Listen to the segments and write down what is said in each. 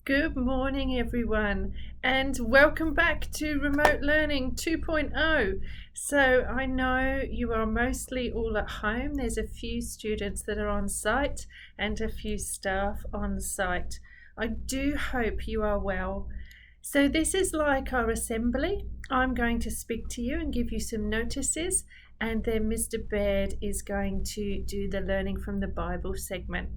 Good morning, everyone, and welcome back to Remote Learning 2.0. So I know you are mostly all at home. There's a few students that are on site and a few staff on site. I do hope you are well. So this is like our assembly. I'm going to speak to you and give you some notices, and then Mr. Baird is going to do the learning from the Bible segment.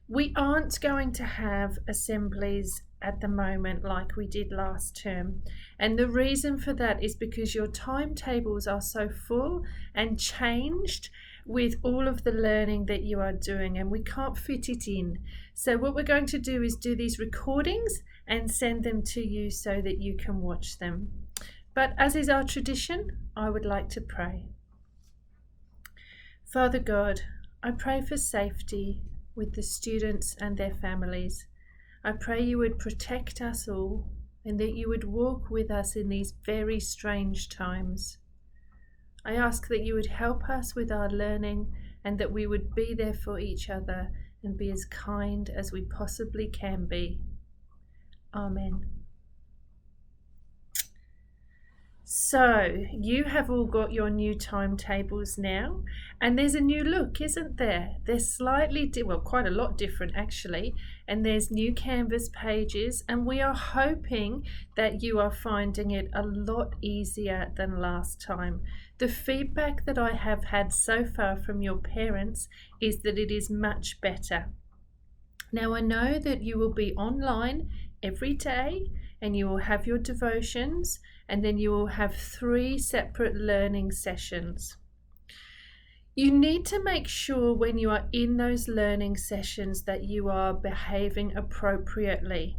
We aren't going to have assemblies at the moment like we did last term. And the reason for that is because your timetables are so full and changed with all of the learning that you are doing, and we can't fit it in. So what we're going to do is do these recordings and send them to you so that you can watch them. But as is our tradition, I would like to pray. Father God, I pray for safety with the students and their families. I pray you would protect us all and that you would walk with us in these very strange times. I ask that you would help us with our learning and that we would be there for each other and be as kind as we possibly can be. Amen. So, you have all got your new timetables now, and there's a new look, isn't there? They're slightly, quite a lot different actually, and there's new Canvas pages, and we are hoping that you are finding it a lot easier than last time. The feedback that I have had so far from your parents is that it is much better. Now, I know that you will be online every day, and you will have your devotions, and then you will have 3 separate learning sessions. You need to make sure when you are in those learning sessions that you are behaving appropriately.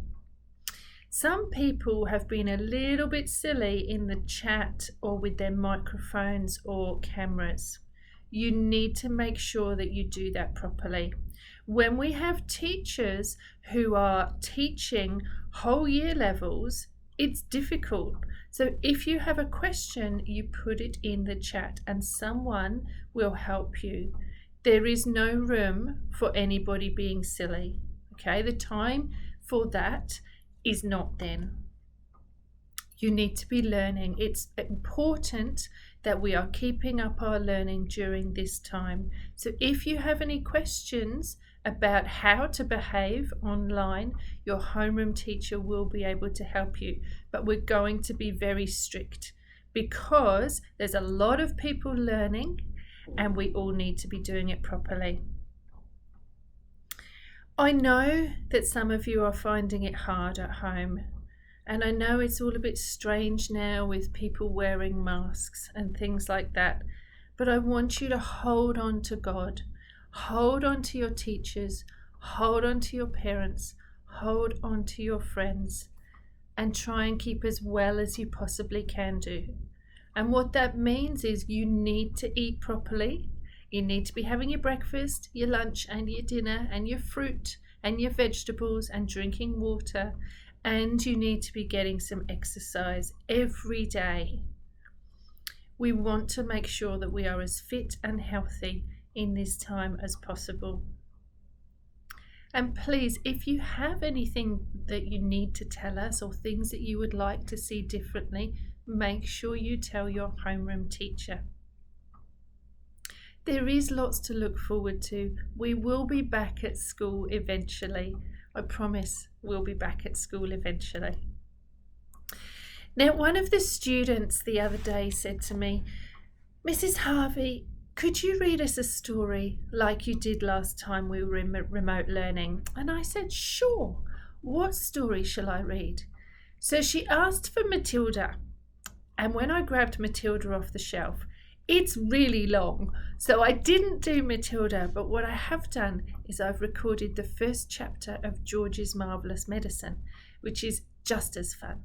Some people have been a little bit silly in the chat or with their microphones or cameras. You need to make sure that you do that properly. When we have teachers who are teaching whole year levels, it's difficult. So if you have a question, you put it in the chat and someone will help you. There is no room for anybody being silly. Okay, the time for that is not then. You need to be learning. It's important that we are keeping up our learning during this time. So if you have any questions about how to behave online, your homeroom teacher will be able to help you. But we're going to be very strict because there's a lot of people learning and we all need to be doing it properly. I know that some of you are finding it hard at home. And I know it's all a bit strange now with people wearing masks and things like that. But I want you to hold on to God. Hold on to your teachers. Hold on to your parents. Hold on to your friends. And try and keep as well as you possibly can do. And what that means is you need to eat properly. You need to be having your breakfast, your lunch and your dinner and your fruit and your vegetables and drinking water. And you need to be getting some exercise every day. We want to make sure that we are as fit and healthy in this time as possible. And please, if you have anything that you need to tell us or things that you would like to see differently, make sure you tell your homeroom teacher. There is lots to look forward to. We will be back at school eventually. I promise we'll be back at school eventually. Now, one of the students the other day said to me, Mrs. Harvey, could you read us a story like you did last time we were in remote learning? And I said, sure. What story shall I read? So she asked for Matilda. And when I grabbed Matilda off the shelf, it's really long, so I didn't do Matilda, but what I have done is I've recorded the first chapter of George's Marvellous Medicine, which is just as fun.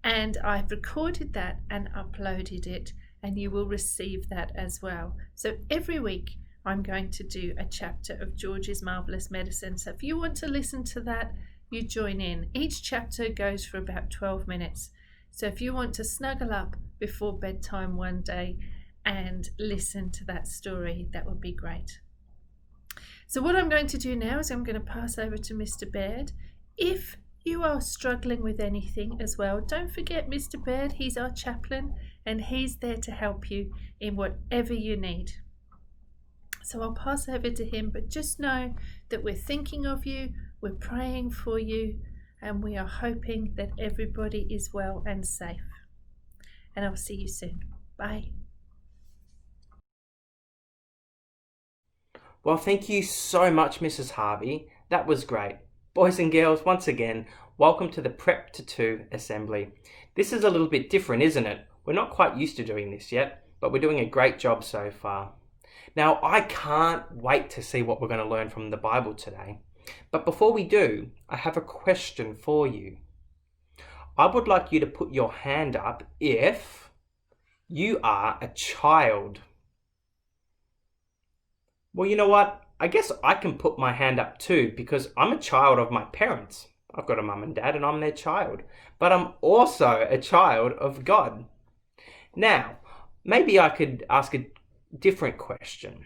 And I've recorded that and uploaded it, and you will receive that as well. So every week I'm going to do a chapter of George's Marvellous Medicine. So if you want to listen to that, you join in. Each chapter goes for about 12 minutes. So if you want to snuggle up before bedtime one day and listen to that story, that would be great. So what I'm going to do now is I'm going to pass over to Mr. Baird. If you are struggling with anything as well, don't forget Mr. Baird. He's our chaplain and he's there to help you in whatever you need. So I'll pass over to him, but just know that we're thinking of you, we're praying for you, and we are hoping that everybody is well and safe. And I'll see you soon. Bye. Well, thank you so much, Mrs. Harvey. That was great. Boys and girls, once again, welcome to the Prep to 2 assembly. This is a little bit different, isn't it? We're not quite used to doing this yet, but we're doing a great job so far. Now, I can't wait to see what we're going to learn from the Bible today. But before we do, I have a question for you. I would like you to put your hand up if you are a child. Well, you know what? I guess I can put my hand up too because I'm a child of my parents. I've got a mum and dad and I'm their child. But I'm also a child of God. Now, maybe I could ask a different question.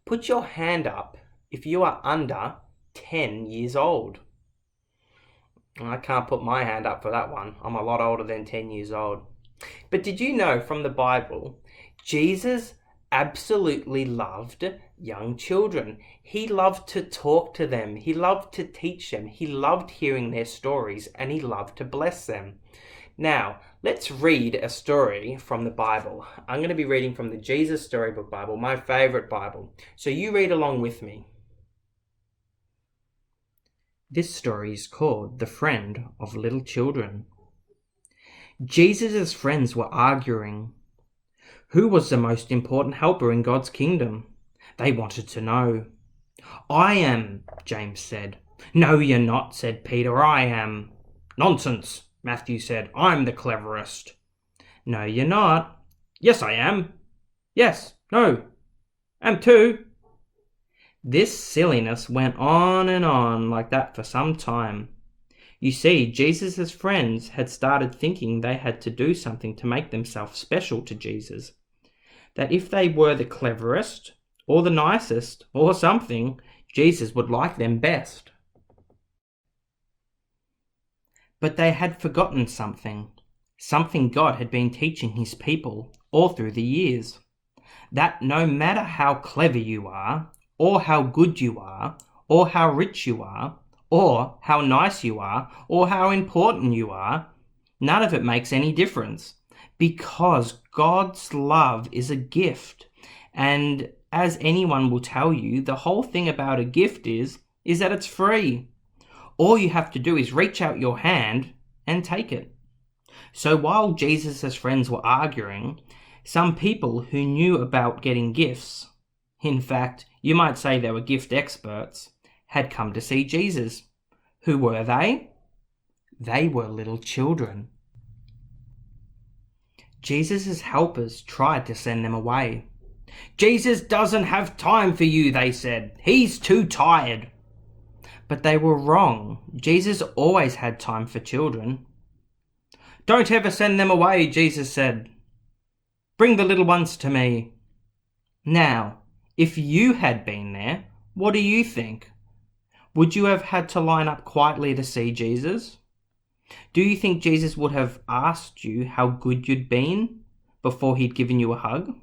Put your hand up if you are under 10 years old. I can't put my hand up for that one. I'm a lot older than 10 years old. But did you know from the Bible, Jesus absolutely loved young children. He loved to talk to them. He loved to teach them. He loved hearing their stories and he loved to bless them. Now, let's read a story from the Bible. I'm going to be reading from the Jesus Storybook Bible, my favorite Bible. So you read along with me. This story is called The Friend of Little Children. Jesus' friends were arguing. Who was the most important helper in God's kingdom? They wanted to know. I am, James said. No, you're not, said Peter. I am. Nonsense, Matthew said. I'm the cleverest. No, you're not. Yes, I am. Yes, no, am too. This silliness went on like that for some time. You see, Jesus' friends had started thinking they had to do something to make themselves special to Jesus. That if they were the cleverest, or the nicest, or something, Jesus would like them best. But they had forgotten something God had been teaching his people all through the years. That no matter how clever you are, or how good you are, or how rich you are, or how nice you are, or how important you are, none of it makes any difference. Because God's love is a gift. And as anyone will tell you, the whole thing about a gift is that it's free. All you have to do is reach out your hand and take it. So while Jesus' friends were arguing, some people who knew about getting gifts, in fact, you might say they were gift experts, had come to see Jesus. Who were they? They were little children. Jesus' helpers tried to send them away. Jesus doesn't have time for you, they said. He's too tired. But they were wrong. Jesus always had time for children. Don't ever send them away, Jesus said. Bring the little ones to me. Now, if you had been there, what do you think? Would you have had to line up quietly to see Jesus? Do you think Jesus would have asked you how good you'd been before he'd given you a hug?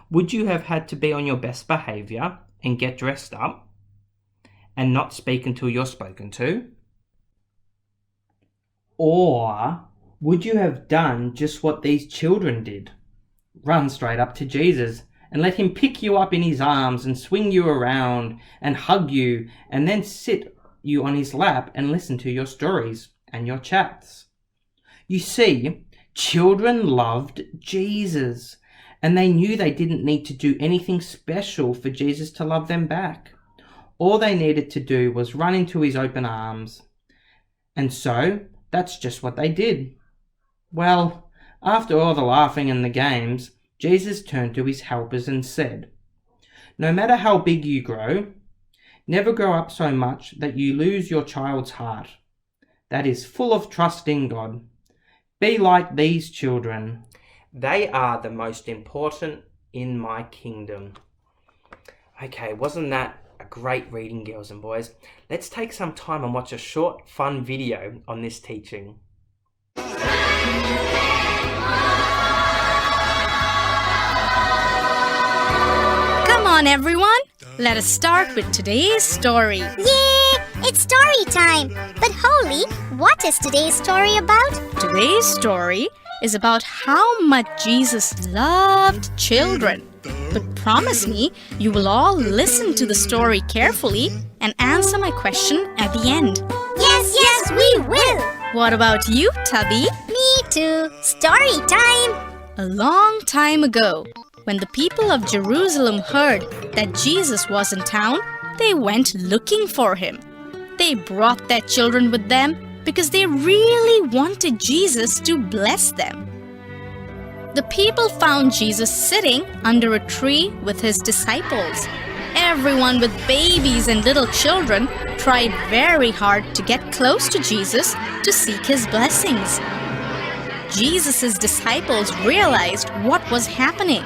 Would you have had to be on your best behaviour and get dressed up and not speak until you're spoken to? Or would you have done just what these children did? Run straight up to Jesus and let him pick you up in his arms and swing you around and hug you and then sit you on his lap and listen to your stories and your chats. You see, children loved Jesus and they knew they didn't need to do anything special for Jesus to love them back. All they needed to do was run into his open arms. And so, that's just what they did. Well, after all the laughing and the games, Jesus turned to his helpers and said, No matter how big you grow, never grow up so much that you lose your child's heart. That is full of trust in God. Be like these children. They are the most important in my kingdom. Okay, wasn't that a Great reading, girls and boys. Let's take some time and watch a short, fun video on this teaching. Come on, everyone. Let us start with today's story. Yay! It's story time! But Holy, what is today's story about? Today's story is about how much Jesus loved children. But promise me you will all listen to the story carefully and answer my question at the end. Yes, we will! What about you, Tubby? Me too! Story time! A long time ago, when the people of Jerusalem heard that Jesus was in town, they went looking for him. They brought their children with them because they really wanted Jesus to bless them. The people found Jesus sitting under a tree with his disciples. Everyone with babies and little children tried very hard to get close to Jesus to seek his blessings. Jesus' disciples realized what was happening.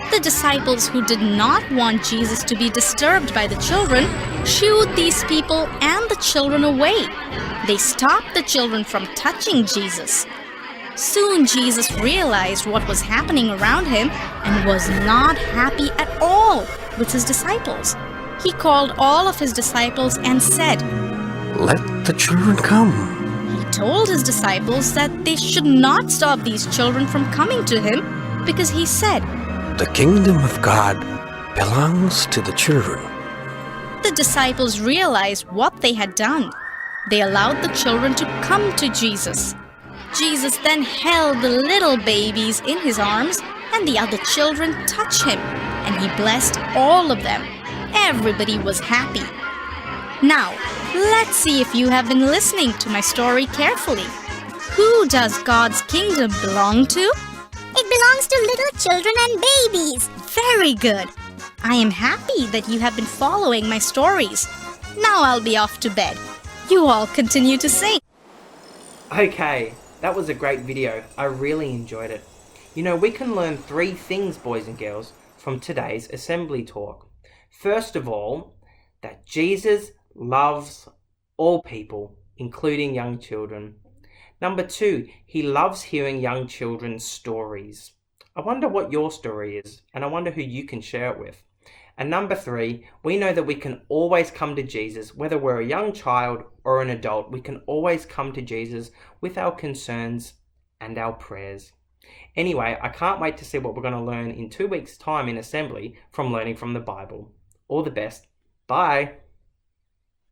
The disciples who did not want Jesus to be disturbed by the children shooed these people and the children away. They stopped the children from touching Jesus. Soon Jesus realized what was happening around him and was not happy at all with his disciples. He called all of his disciples and said, "Let the children come." He told his disciples that they should not stop these children from coming to him because he said, "The kingdom of God belongs to the children." The disciples realized what they had done. They allowed the children to come to Jesus. Jesus then held the little babies in his arms and the other children touched him, and he blessed all of them. Everybody was happy. Now, let's see if you have been listening to my story carefully. Who does God's kingdom belong to? It belongs to little children and babies. Very good. I am happy that you have been following my stories. Now I'll be off to bed. You all continue to sing. Okay, that was a great video. I really enjoyed it. You know, we can learn 3 things, boys and girls, from today's assembly talk. First of all, that Jesus loves all people, including young children. Number 2, he loves hearing young children's stories. I wonder what your story is, and I wonder who you can share it with. And number 3, we know that we can always come to Jesus, whether we're a young child or an adult, we can always come to Jesus with our concerns and our prayers. Anyway, I can't wait to see what we're going to learn in 2 weeks' time in assembly from learning from the Bible. All the best. Bye.